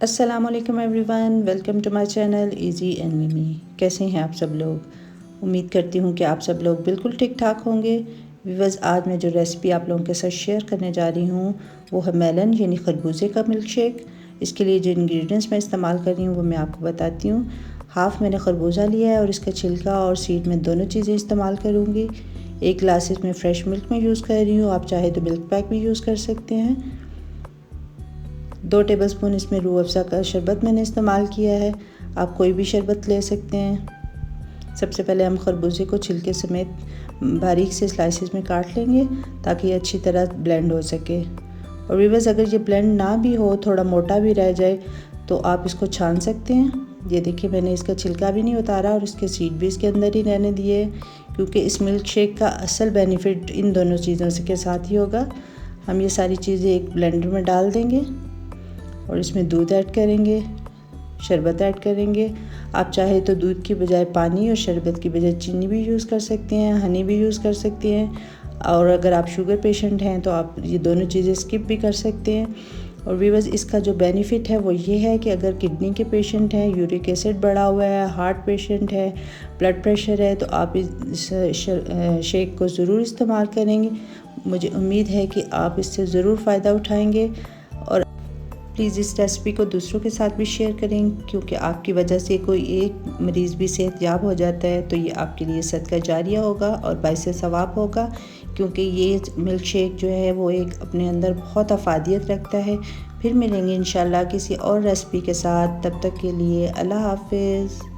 अस्सलामुअलैकुम everyone, welcome to my channel Izzy and Mimi. कैसे हैं आप सब लोग? उम्मीद करती हूँ कि आप सब लोग बिल्कुल ठीक ठाक होंगे। व्यूअर्स, आज मैं जो रेसिपी आप लोगों के साथ शेयर करने जा रही हूँ वो है मेलन यानी खरबूजे का मिल्क शेक। इसके लिए जो इंग्रेडिएंट्स मैं इस्तेमाल कर रही हूँ वो मैं आपको बताती हूँ। हाफ़ मैंने खरबूजा लिया है और इसका छिलका और सीड में दोनों चीज़ें इस्तेमाल करूँगी। 1 ग्लास इसमें फ़्रेश मिल्क में यूज़ कर रही हूँ, आप चाहे तो मिल्क पैक भी यूज़ कर सकते हैं। 2 टेबलस्पून इसमें रूह अफ़ज़ा का शरबत मैंने इस्तेमाल किया है, आप कोई भी शरबत ले सकते हैं। सबसे पहले हम खरबूजे को छिलके समेत बारीक से स्लाइसेस में काट लेंगे ताकि ये अच्छी तरह ब्लेंड हो सके। और व्यूअर्स, अगर ये ब्लेंड ना भी हो, थोड़ा मोटा भी रह जाए तो आप इसको छान सकते हैं। ये देखिए, मैंने इसका छिलका भी नहीं उतारा और इसके सीड भी इसके अंदर ही रहने दिए, क्योंकि इस मिल्क शेक का असल बेनिफिट इन दोनों चीज़ों से के साथ ही होगा। हम ये सारी चीज़ें एक ब्लेंडर में डाल देंगे और इसमें दूध ऐड करेंगे, शरबत ऐड करेंगे। आप चाहे तो दूध की बजाय पानी और शरबत की बजाय चीनी भी यूज़ कर सकते हैं, हनी भी यूज़ कर सकते हैं। और अगर आप शुगर पेशेंट हैं तो आप ये दोनों चीज़ें स्किप भी कर सकते हैं। और व्यूअर्स, इसका जो बेनिफिट है वो ये है कि अगर किडनी के पेशेंट हैं, यूरिक एसिड बढ़ा हुआ है, हार्ट पेशेंट है, ब्लड प्रेशर है, तो आप इस शेक को ज़रूर इस्तेमाल करेंगे। मुझे उम्मीद है कि आप इससे ज़रूर फ़ायदा उठाएंगे और प्लीज़ इस रेसिपी को दूसरों के साथ भी शेयर करें, क्योंकि आपकी वजह से कोई एक मरीज़ भी सेहतयाब हो जाता है तो ये आपके लिए सदका जारिया होगा और बाइसे सवाब होगा, क्योंकि ये मिल्क शेक जो है वो एक अपने अंदर बहुत अफादियत रखता है। फिर मिलेंगे इंशाल्लाह किसी और रेसिपी के साथ, तब तक के लिए अल्लाह हाफ़िज़।